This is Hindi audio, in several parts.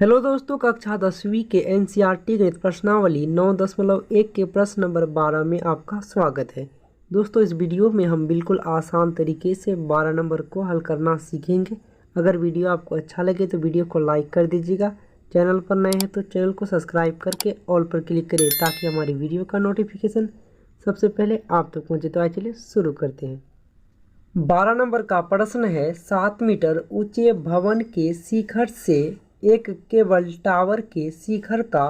हेलो दोस्तों, कक्षा 10वीं के एनसीईआरटी गणित प्रश्नावली 9.1 के प्रश्न नंबर 12 में आपका स्वागत है। दोस्तों, इस वीडियो में हम बिल्कुल आसान तरीके से 12 नंबर को हल करना सीखेंगे। अगर वीडियो आपको अच्छा लगे तो वीडियो को लाइक कर दीजिएगा। चैनल पर नए हैं तो चैनल को सब्सक्राइब करके ऑल पर क्लिक करें ताकि हमारी वीडियो का नोटिफिकेशन सबसे पहले आप तक पहुँचे। तो चलिए शुरू करते हैं। 12 नंबर का प्रश्न है, 7 मीटर ऊंचे भवन के शिखर से एक केबल टावर के शिखर का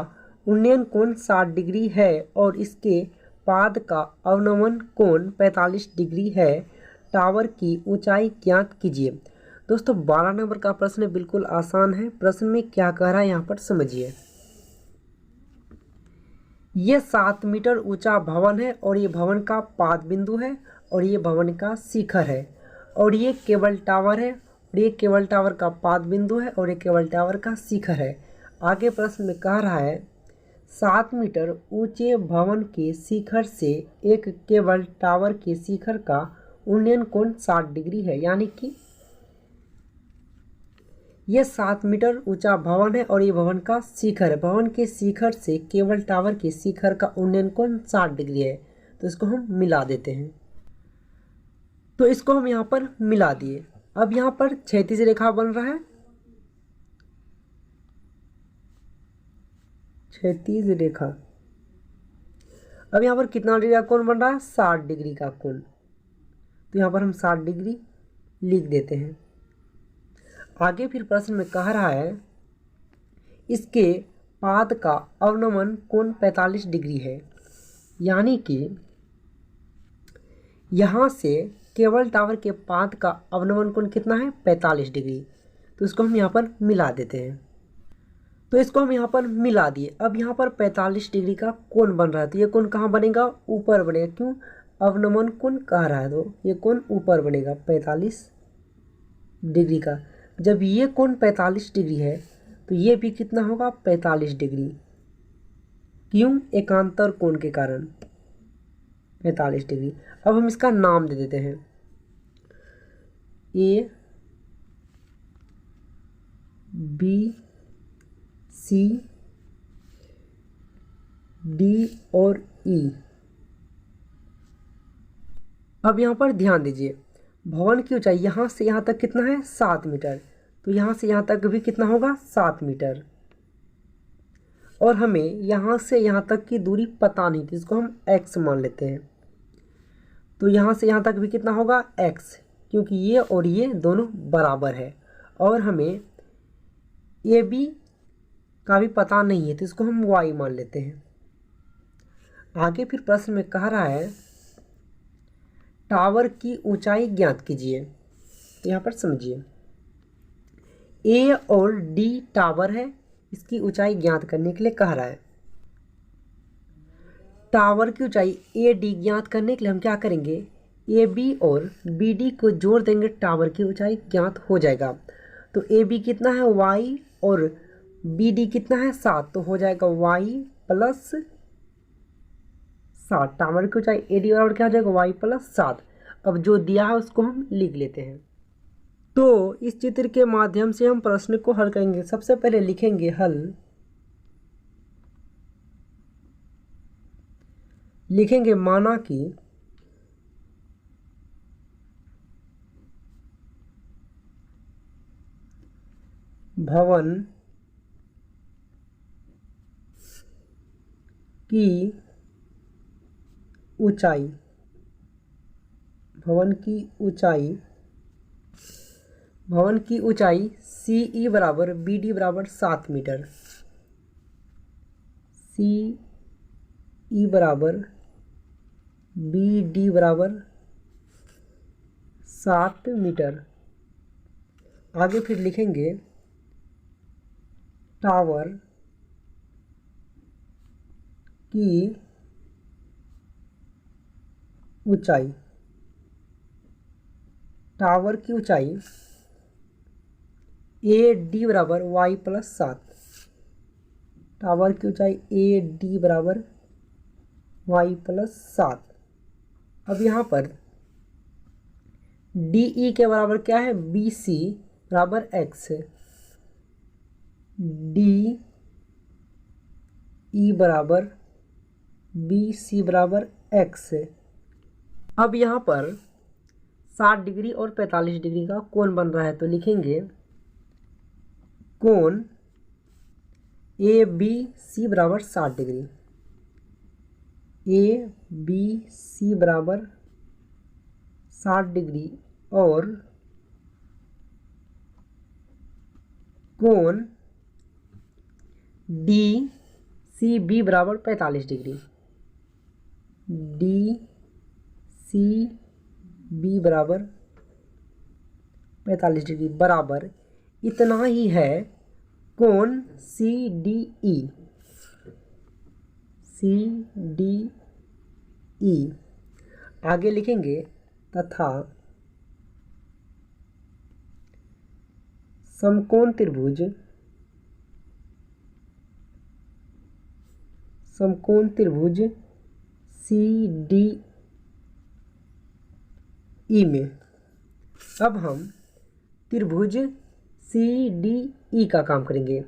उन्नयन कोण 60 डिग्री है और इसके पाद का अवनमन कोण 45 डिग्री है। टावर की ऊंचाई ज्ञात कीजिए। दोस्तों, 12 नंबर का प्रश्न बिल्कुल आसान है। प्रश्न में क्या कह रहा है यहाँ पर समझिए। ये 7 मीटर ऊंचा भवन है और ये भवन का पाद बिंदु है और ये भवन का शिखर है और ये केबल टावर है और ये केबल टावर का पाद बिंदु है और ये केबल टावर का शिखर है। आगे प्रश्न में कह रहा है, 7 मीटर ऊंचे भवन के शिखर से एक केबल टावर के शिखर का उन्नयन कोण 60 डिग्री है। यानी कि ये 7 मीटर ऊंचा भवन है और ये भवन का शिखर है। भवन के शिखर से केबल टावर के शिखर का उन्नयन कोण 60 डिग्री है। तो इसको हम मिला देते हैं। तो इसको हम यहाँ पर मिला दिए। अब यहाँ पर क्षैतिज रेखा बन रहा है, क्षैतिज रेखा। अब यहाँ पर कितना डिग्री का कोण बन रहा है? 60 डिग्री का कोण। तो यहाँ पर हम 60 डिग्री लिख देते हैं। आगे फिर प्रश्न में कह रहा है, इसके पाद का अवनमन कोण 45 डिग्री है। यानी कि यहाँ से केबल टावर के पाद का अवनमन कोण कितना है? 45 डिग्री। तो इसको हम यहाँ पर मिला देते हैं। तो इसको हम यहाँ पर मिला दिए। अब यहाँ पर 45 डिग्री का कोण बन रहा है। तो ये कोण कहाँ बनेगा? ऊपर बनेगा। क्यों? अवनमन कोण कह रहा है तो ये कोण ऊपर बनेगा 45 डिग्री का। जब ये कोण 45 डिग्री है तो ये भी कितना होगा? 45 डिग्री। क्यों? एकांतर कोण के कारण 45 डिग्री। अब हम इसका नाम दे देते हैं, ए बी सी डी और ई। अब यहाँ पर ध्यान दीजिए, भवन की ऊंचाई यहाँ से यहाँ तक कितना है? 7 मीटर। तो यहाँ से यहाँ तक भी कितना होगा? 7 मीटर। और हमें यहाँ से यहाँ तक की दूरी पता नहीं थी, इसको हम x मान लेते हैं। तो यहाँ से यहाँ तक भी कितना होगा? x, क्योंकि ये और ये दोनों बराबर है। और हमें ए बी का भी पता नहीं है तो इसको हम y मान लेते हैं। आगे फिर प्रश्न में कह रहा है, टावर की ऊंचाई ज्ञात कीजिए। तो यहाँ पर समझिए, ए और डी टावर है, इसकी ऊंचाई ज्ञात करने के लिए कह रहा है। टावर की ऊंचाई ए डी ज्ञात करने के लिए हम क्या करेंगे? ए बी और बी डी को जोड़ देंगे, टावर की ऊंचाई ज्ञात हो जाएगा। तो ए बी कितना है? y और बी डी कितना है? 7। तो हो जाएगा y प्लस 7। टावर की ऊंचाई ए डी बराबर क्या हो जाएगा? y plus 7। अब जो दिया है उसको हम लिख लेते हैं। तो इस चित्र के माध्यम से हम प्रश्न को हल करेंगे। सबसे पहले लिखेंगे हल, लिखेंगे माना कि भवन की ऊंचाई, भवन की ऊंचाई सी ई बराबर बी डी बराबर 7 मीटर। सी ई बराबर बी डी बराबर 7 मीटर। आगे फिर लिखेंगे टावर की ऊंचाई, टावर की ऊंचाई ए डी बराबर y प्लस 7। टावर की ऊंचाई ए डी बराबर y प्लस 7। अब यहाँ पर डी ई के बराबर क्या है? बी सी बराबर x है। डी ई बराबर बी सी बराबर एक्स। अब यहाँ पर 60 डिग्री और 45 डिग्री का कोण बन रहा है, तो लिखेंगे कोण ए बी सी बराबर 60 डिग्री। ए बी सी बराबर 60 डिग्री और कोण डी सी बी बराबर 45 डिग्री। डी सी बी बराबर 45 डिग्री बराबर इतना ही है कोण C D E. C D E आगे लिखेंगे तथा समकोण त्रिभुज सी डी ई में अब हम त्रिभुज सी डी ई का काम करेंगे।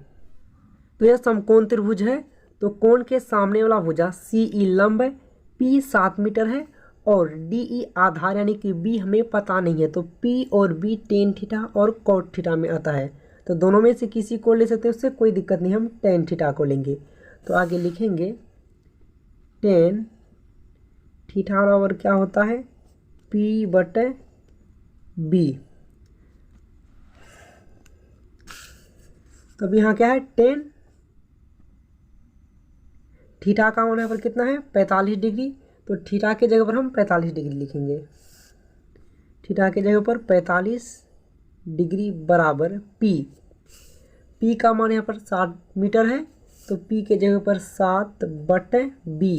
तो यह समकोण त्रिभुज है, तो कोण के सामने वाला भुजा सी ई लंब है, पी 7 मीटर है और डी ई आधार यानी कि बी हमें पता नहीं है, तो पी और बी टेन थीटा और कॉट थीटा में आता है, तो दोनों में से किसी को ले सकते हैं, उससे कोई दिक्कत नहीं, हम टेन थीटा को लेंगे। तो आगे लिखेंगे टेन थीटा बराबर क्या होता है पी बटे बी। तो अब यहाँ क्या है टेन थीटा का मान यहाँ पर कितना है 45 डिग्री, तो थीटा के जगह पर हम 45 डिग्री लिखेंगे। थीटा के जगह पर 45 डिग्री बराबर पी का मान यहाँ पर 60 मीटर है, तो पी के जगह पर 7 बटे बी।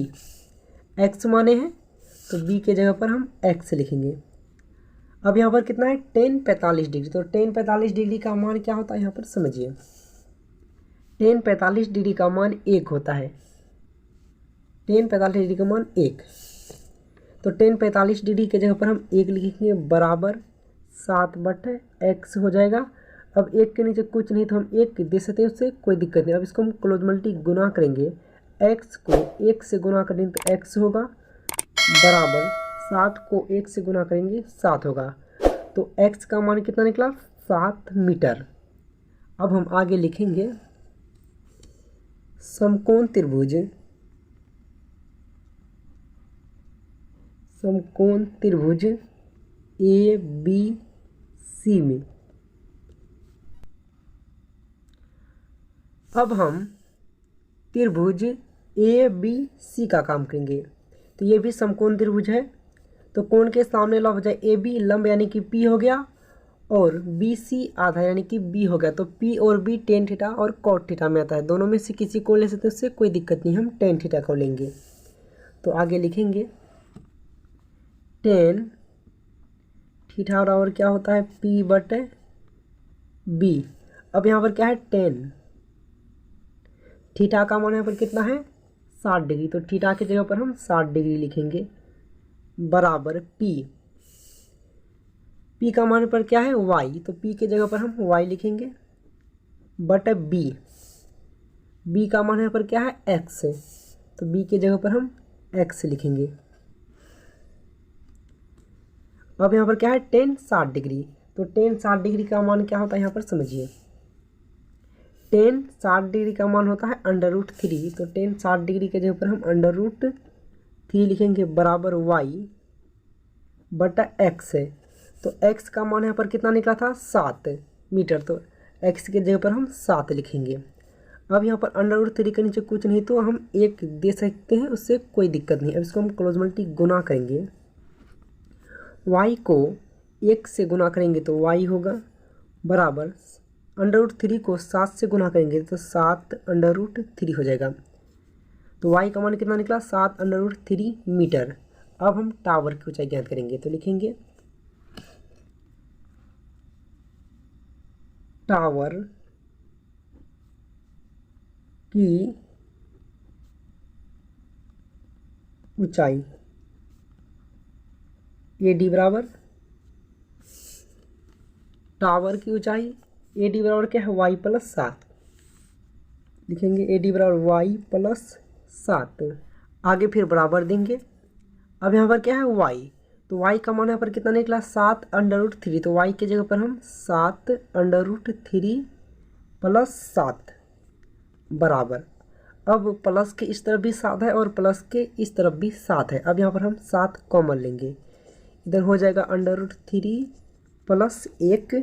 एक्स माने हैं तो बी के जगह पर हम एक्स लिखेंगे। अब यहाँ पर कितना है 10 45 डिग्री, तो 10 45 डिग्री का मान क्या होता है यहाँ पर समझिए। 10 45 डिग्री का मान 1 होता है। 10 45 डिग्री का मान 1, तो 10 45 डिग्री के जगह पर हम 1 लिखेंगे बराबर 7 बटे एक्स हो जाएगा। अब 1 के नीचे कुछ नहीं तो हम 1 दे सकते हैं, उससे कोई दिक्कत नहीं। अब इसको हम क्लोज मल्टी गुना करेंगे, x को 1 से गुना करेंगे तो x होगा बराबर 7 को 1 से गुना करेंगे 7 होगा, तो x का मान कितना निकला 7 मीटर। अब हम आगे लिखेंगे समकोण त्रिभुज ए बी सी में अब हम त्रिभुज ए बी सी का काम करेंगे। तो ये भी समकोण त्रिभुज है, तो कोण के सामने वाला भुजा ए बी लंब यानी कि पी हो गया और बी सी आधा यानी कि बी हो गया, तो पी और बी टेन थीटा और कॉट थीटा में आता है, दोनों में से किसी को ले सकते हैं, उससे कोई दिक्कत नहीं, हम टेन थीटा को लेंगे। तो आगे लिखेंगे टेन थीटा बराबर क्या होता है पी बटे बी। अब यहाँ पर क्या है 10 थीटा का मान यहाँ पर कितना है 60 डिग्री, तो थीटा की जगह पर हम 60 डिग्री लिखेंगे बराबर पी का मान पर क्या है y, तो p के जगह पर हम y लिखेंगे बटे b का मान यहाँ पर क्या है x है, तो b के जगह पर हम x लिखेंगे। अब यहाँ पर क्या है 10 60 डिग्री, तो 10 60 डिग्री का मान क्या होता है यहाँ पर समझिए। 10 60 डिग्री का मान होता है √3, तो 10 60 डिग्री के जगह पर हम √3 लिखेंगे बराबर y बटा x है, तो x का मान यहाँ पर कितना निकला था 7 मीटर, तो x के जगह पर हम 7 लिखेंगे। अब यहाँ पर √3 के नीचे कुछ नहीं तो हम 1 दे सकते हैं, उससे कोई दिक्कत नहीं। अब इसको हम क्लोज मल्टी गुना करेंगे, y को 1 से गुना करेंगे तो y होगा बराबर √3 को 7 से गुना करेंगे तो 7 √3 हो जाएगा, तो y का मान कितना निकला 7 √3 मीटर। अब हम टावर की ऊंचाई ज्ञात करेंगे, तो लिखेंगे टावर की ऊंचाई AD बराबर टावर की ऊंचाई AD बराबर क्या है y + 7, लिखेंगे ए डी बराबर वाई प्लस 7। आगे फिर बराबर देंगे। अब यहाँ पर क्या है वाई, तो वाई का मान यहाँ पर कितना निकला 7√3। तो वाई की जगह पर हम 7√3 प्लस 7 बराबर, अब प्लस के इस तरफ भी 7 है और प्लस के इस तरफ भी 7 है। अब यहाँ पर हम 7 कॉमन लेंगे, इधर हो जाएगा √3 प्लस 1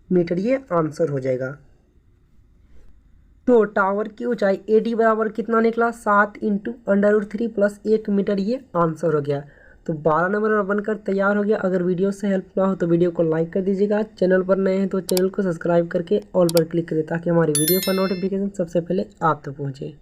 मीटर, ये आंसर हो जाएगा। तो टावर की ऊंचाई ए डी बराबर कितना निकला 7 इंटू √3 प्लस 1 मीटर, ये आंसर हो गया। तो 12 नंबर बनकर तैयार हो गया। अगर वीडियो से हेल्प हुआ हो तो वीडियो को लाइक कर दीजिएगा। चैनल पर नए हैं तो चैनल को सब्सक्राइब करके ऑल पर क्लिक करें ताकि हमारी वीडियो का नोटिफिकेशन सबसे पहले आप तक पहुँचे।